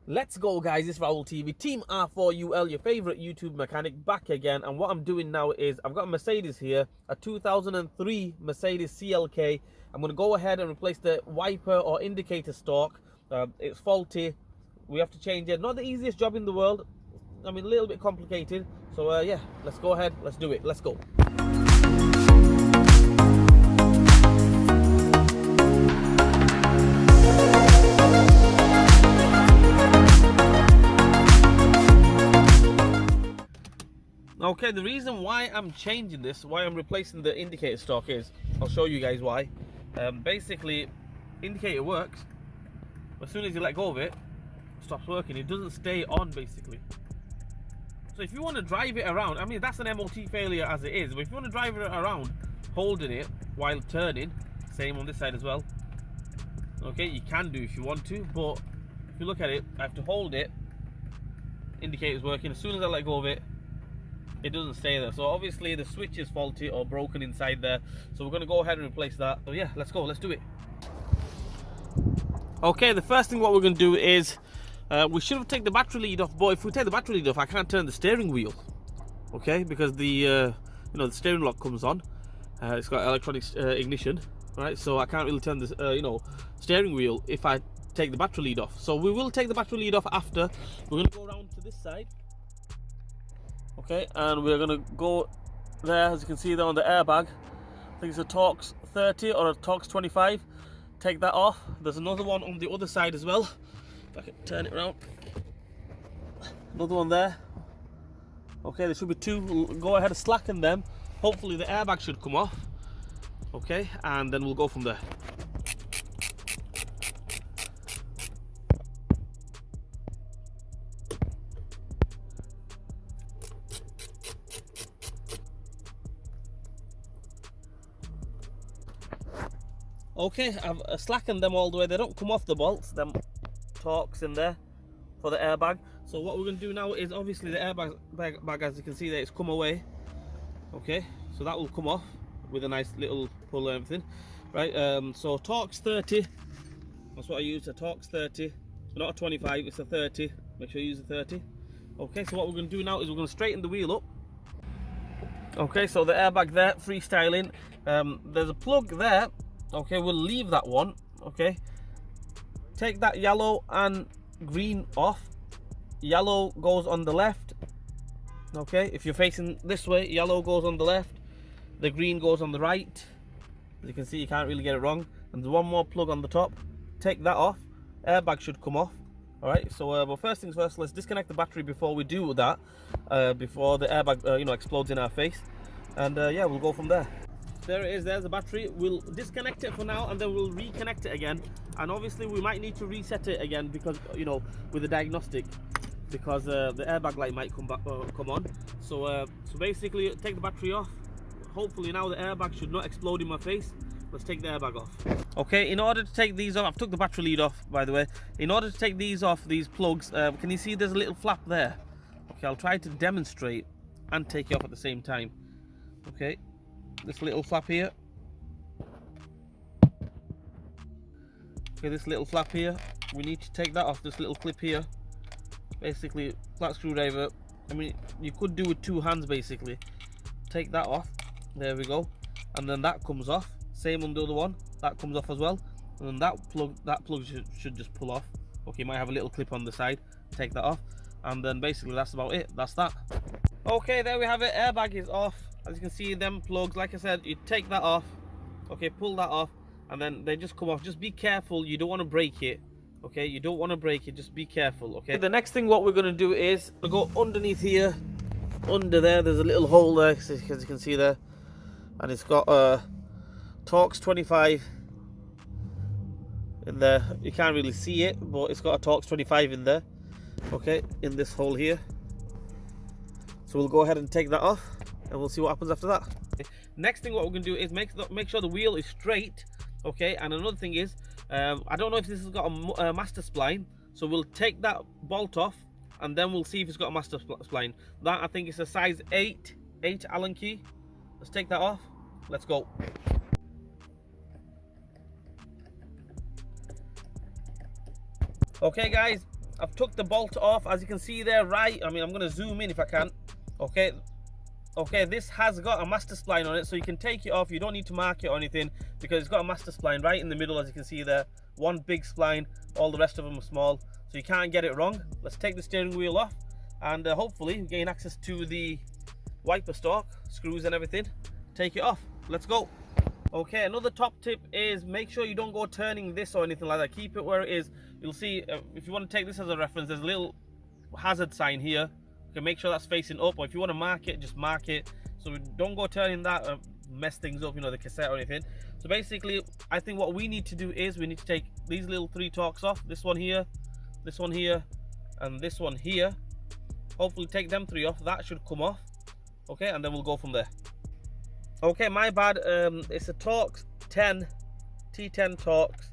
Let's go, guys. It's Raul TV, Team R4UL, your favorite YouTube mechanic, back again. And what I'm doing now is I've got a Mercedes here, a 2003 Mercedes CLK. I'm going to go ahead and replace the wiper or indicator stalk. It's faulty. We have to change it. Not the easiest job in the world. I mean, a little bit complicated. So yeah, let's go ahead. Let's do it. Let's go. Okay, the reason why I'm changing this, why I'm replacing the indicator stalk is, I'll show you guys why. Basically, indicator works. As soon as you let go of it, it stops working. It doesn't stay on, basically. So if you want to drive it around, I mean, that's an MOT failure as it is, but if you want to drive it around, holding it while turning, same on this side as well. Okay, you can do if you want to, but if you look at it, I have to hold it, indicator's working. As soon as I let go of it, it doesn't stay there. So obviously the switch is faulty or broken inside there. So we're going to go ahead and replace that. So yeah, let's go, let's do it. Okay, the first thing what we're going to do is we should have taken the battery lead off, but if we take the battery lead off, I can't turn the steering wheel. Okay, because the you know, the steering lock comes on. It's got electronic ignition, right? So I can't really turn this you know, steering wheel if I take the battery lead off. So we will take the battery lead off after. We're going to go around to this side. Okay, and we're gonna go there, as you can see there on the airbag. I think it's a Torx 30 or a Torx 25. Take that off. There's another one on the other side as well. If I can turn it around. Another one there. Okay, there should be two. We'll go ahead and slacken them. Hopefully the airbag should come off. Okay, and then we'll go from there. Okay, I've slackened them all the way. They don't come off the bolts, them Torx in there for the airbag. So what we're going to do now is, obviously the airbag, as you can see there, it's come away. Okay, so that will come off with a nice little pull and everything. Right, so Torx 30, that's what I use, a Torx 30. Not a 25, it's a 30. Make sure you use a 30. Okay, so what we're going to do now is we're going to straighten the wheel up. Okay, so the airbag there, freestyling. There's a plug there. Okay, we'll leave that one. Okay, take that yellow and green off. Yellow goes on the left. Okay, if you're facing this way, yellow goes on the left, the green goes on the right. As you can see, you can't really get it wrong. And there's one more plug on the top. Take that off. Airbag should come off. All right, so but first things first, let's disconnect the battery before we do that, before the airbag you know, explodes in our face. And yeah, we'll go from there. There it is, there's the battery. We'll disconnect it for now and then we'll reconnect it again. And obviously we might need to reset it again because, you know, with the diagnostic, because the airbag light might come back, come on. So basically take the battery off. Hopefully now the airbag should not explode in my face. Let's take the airbag off. Okay, in order to take these off, I've took the battery lead off, by the way. In order to take these off, these plugs, can you see there's a little flap there? Okay, I'll try to demonstrate and take it off at the same time. Okay. This little flap here. Okay, this little flap here, we need to take that off. This little clip here, basically flat screwdriver. I mean, you could do with two hands basically. Take that off. There we go. And then that comes off. Same on the other one. That comes off as well. And then that plug should just pull off. Okay, you might have a little clip on the side. Take that off. And then basically that's about it. That's that. Okay, there we have it. Airbag is off. As you can see, them plugs, like I said, you take that off. Okay, pull that off, and then they just come off. Just be careful, you don't want to break it. Okay, you don't want to break it, just be careful. Okay, the next thing what we're going to do is go underneath here. Under there, there's a little hole there, as you can see there, and it's got a Torx 25 in there. You can't really see it, but it's got a Torx 25 in there. Okay, in this hole here. So we'll go ahead and take that off, and we'll see what happens after that. Okay. Next thing what we're going to do is make sure the wheel is straight. Okay, and another thing is, I don't know if this has got a master spline, so we'll take that bolt off and then we'll see if it's got a master spline. That, I think, it's a size 8 Allen key. Let's take that off. Let's go. Okay guys, I've took the bolt off, as you can see there, right? I mean, I'm gonna zoom in if I can. Okay, this has got a master spline on it, so you can take it off. You don't need to mark it or anything because it's got a master spline right in the middle, as you can see there. One big spline, all the rest of them are small, so you can't get it wrong. Let's take the steering wheel off, and hopefully gain access to the wiper stalk, screws and everything. Take it off. Let's go. Okay, another top tip is make sure you don't go turning this or anything like that. Keep it where it is. You'll see, if you want to take this as a reference, there's a little hazard sign here. You can make sure that's facing up, or if you want to mark it, just mark it. So don't go turning that, mess things up, you know, the cassette or anything. So basically, I think what we need to do is we need to take these little 3 Torx off. This one here, this one here, and this one here. Hopefully take them 3 off. That should come off. Okay, and then we'll go from there. Okay, my bad. It's a Torx 10, T10 Torx.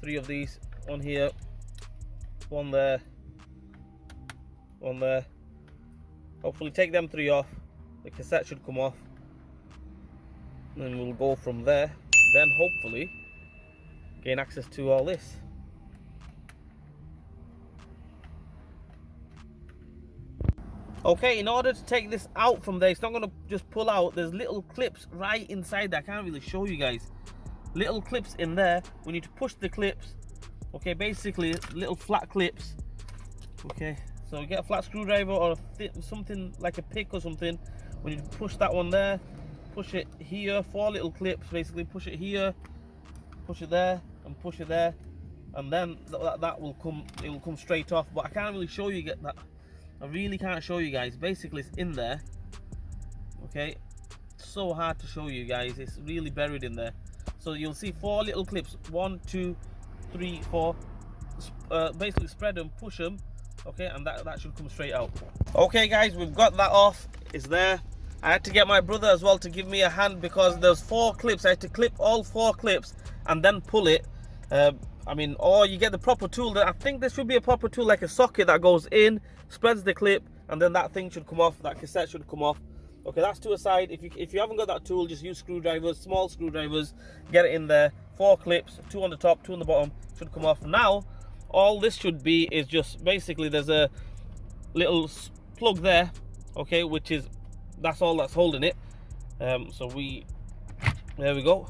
3 of these. One here, one there, one there. Hopefully take them 3 off. The cassette should come off. And then we'll go from there. Then hopefully gain access to all this. Okay, in order to take this out from there, it's not going to just pull out. There's little clips right inside there. I can't really show you guys. Little clips in there. We need to push the clips. Okay, basically little flat clips. Okay, so get a flat screwdriver or something like a pick or something. We need to push that one there. Push it here. 4 little clips, basically. Push it here. Push it there, and push it there, and then that will come. It will come straight off. But I can't really show you that. I really can't show you guys. Basically, it's in there. Okay, it's so hard to show you guys. It's really buried in there. So you'll see 4 little clips. 1, 2, 3, 4. Basically, spread them, push them. Okay, and that should come straight out. Okay, guys, we've got that off. It's there. I had to get my brother as well to give me a hand because there's 4 clips. I had to clip all 4 clips and then pull it. I mean, or you get the proper tool. I think there should be a proper tool like a socket that goes in, spreads the clip, and then that thing should come off. That cassette should come off. Okay, that's to a side. If you haven't got that tool, just use screwdrivers, small screwdrivers. Get it in there. 4 clips, 2 on the top, 2 on the bottom. Should come off. Now, all this should be is just basically there's a little plug there. Okay, that's all that's holding it. There we go.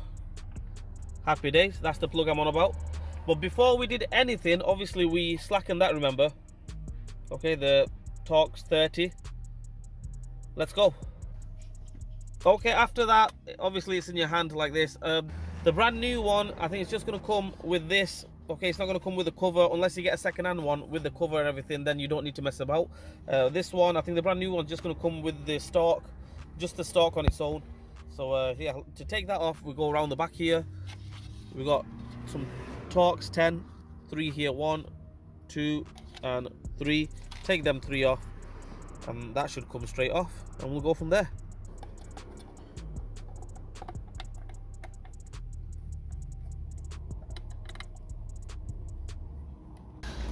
Happy days. That's the plug I'm on about. But before we did anything, obviously we slackened that, remember? Okay, the Torx 30. Let's go. Okay, after that, obviously it's in your hand like this. The brand new one, I think it's just going to come with this. Okay, it's not going to come with the cover unless you get a second-hand one with the cover and everything. Then you don't need to mess about. This one, I think the brand new one's just going to come with the Stalk, just the Stalk on its own. So yeah, to take that off, we go around the back here. We got some Torx 10, 3 here, 1, 2, and 3. Take them 3 off, and that should come straight off, and we'll go from there.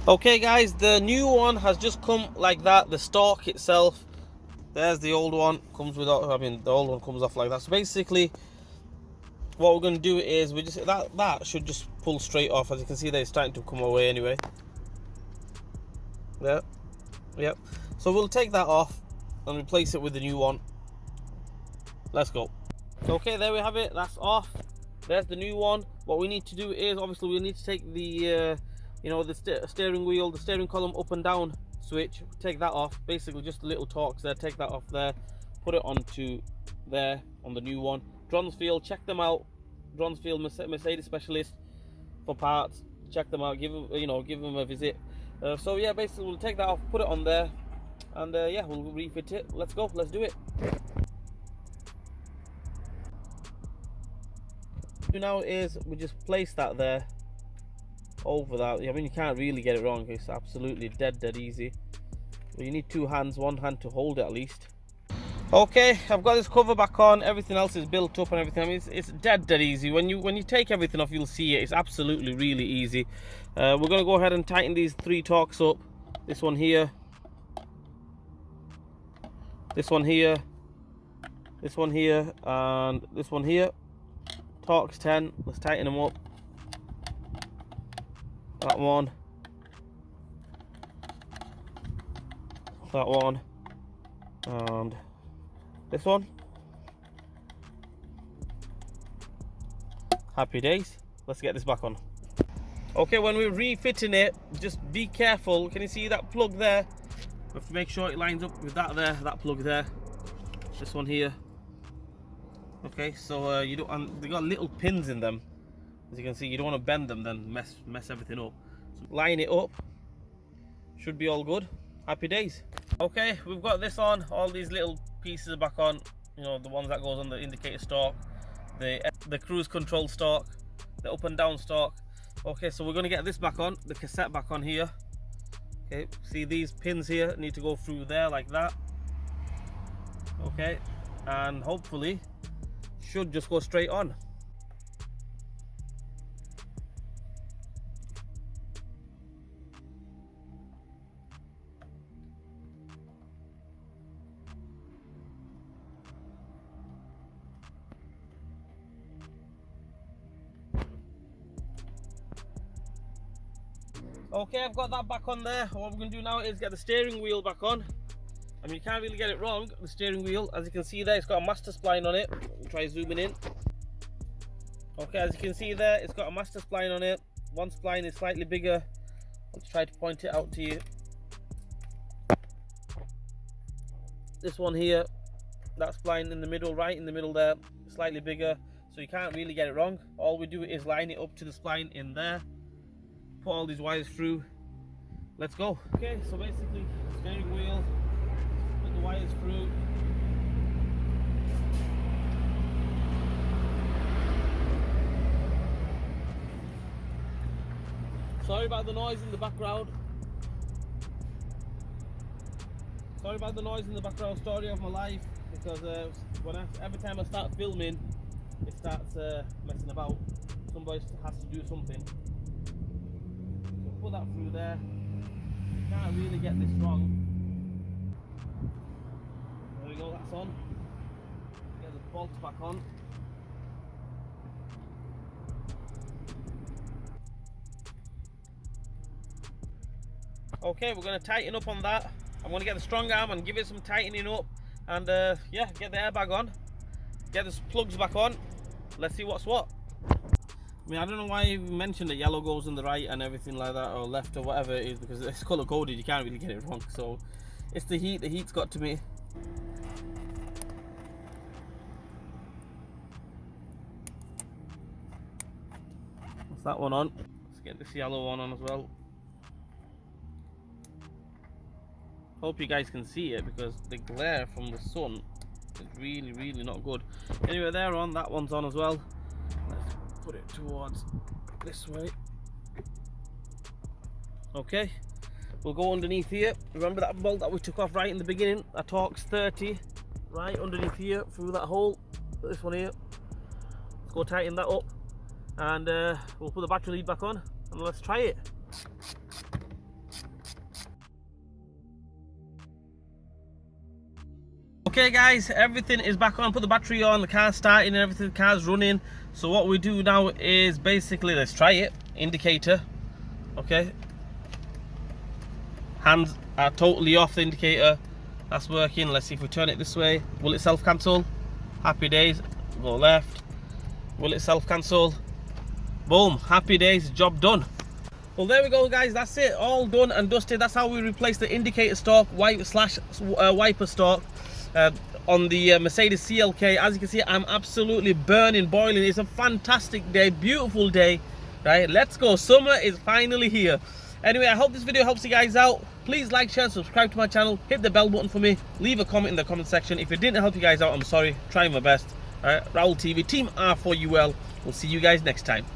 Okay, guys, the new one has just come like that. The Stalk itself, there's the old one, comes without. I mean, the old one comes off like that. So basically, what we're going to do is we just that should just pull straight off. As you can see, they're starting to come away anyway. Yeah, yep. So we'll take that off and replace it with the new one. Let's go. Okay, there we have it. That's off. There's the new one. What we need to do is obviously we need to take the the steering wheel, the steering column up and down switch. Take that off. Basically, just a little Torx there. Take that off there. Put it onto there on the new one. Dronsfield, check them out. Dronsfield Mercedes specialist for parts. Check them out. Give them a visit. So yeah, basically we'll take that off, put it on there, and yeah, we'll refit it. Let's go. Let's do it. Now is we just place that there over that. I mean, you can't really get it wrong. It's absolutely dead easy. But you need 2 hands, 1 hand to hold it at least. Okay, I've got this cover back on. Everything else is built up and everything. I mean, it's dead easy. When you take everything off, you'll see it. It's absolutely really easy. We're gonna go ahead and tighten these 3 Torx up. This one here, this one here, this one here, and this one here. Torx 10. Let's tighten them up. That one, that one, and this one. Happy days. Let's get this back on. Okay, when we're refitting it, just be careful. Can you see that plug there? We have to make sure it lines up with that there, that plug there. This one here. Okay, so you don't, and they got little pins in them. As you can see, you don't want to bend them, then mess everything up. So line it up. Should be all good. Happy days. Okay, we've got this on. All these little pieces are back on. You know, the ones that goes on the indicator stalk, the cruise control stalk, the up and down stalk. Okay, so we're going to get this back on, the cassette back on here. Okay, see these pins here need to go through there like that. Okay, and hopefully should just go straight on. Okay, I've got that back on there. What we're going to do now is get the steering wheel back on. I mean, you can't really get it wrong. The steering wheel, as you can see there, it's got a master spline on it. We'll try zooming in. Okay, as you can see there, it's got a master spline on it. One spline is slightly bigger. Let's try to point it out to you. This one here, that spline in the middle, right in the middle there, slightly bigger. So you can't really get it wrong. All we do is line it up to the spline in there. Put all these wires through. Let's go. Okay, so basically, steering wheel, put the wires through. Sorry about the noise in the background. Sorry about the noise in the background. Story of my life, because every time I start filming, it starts messing about. Somebody has to do something. So put that through there. You can't really get this wrong. There we go, that's on. Get the bolts back on. Okay, we're going to tighten up on that. I'm going to get the strong arm and give it some tightening up, and yeah, get the airbag on, get the plugs back on. Let's see what's what. I mean, I don't know why you mentioned that yellow goes on the right and everything like that, or left or whatever it is, because it's color coded. You can't really get it wrong. So it's the heat. The heat's got to me. What's that one on? Let's get this yellow one on as well. Hope you guys can see it, because the glare from the sun is really not good. Anyway, they're on. That one's on as well. Let's put it towards this way. Okay, we'll go underneath here. Remember that bolt that we took off right in the beginning? That Torx 30, right underneath here, through that hole. This one here. Let's go tighten that up, and we'll put the battery lead back on, and let's try it. Okay guys, everything is back on. Put the battery on, the car's starting and everything, the car's running. So what we do now is basically, let's try it. Indicator, okay. Hands are totally off the indicator. That's working. Let's see if we turn it this way. Will it self-cancel? Happy days. Go left. Will it self-cancel? Boom, happy days, job done. Well, there we go guys, that's it, all done and dusted. That's how we replace the indicator stalk, wiper stalk on the Mercedes CLK. As you can see, I'm absolutely burning, boiling. It's a fantastic day, beautiful day, right? Let's go, summer is finally here. Anyway, I hope this video helps you guys out. Please like, share, subscribe to my channel, hit the bell button for me, leave a comment in the comment section. If it didn't help you guys out, I'm sorry, trying my best. All right, Raul TV, Team R4UL. We'll see you guys next time.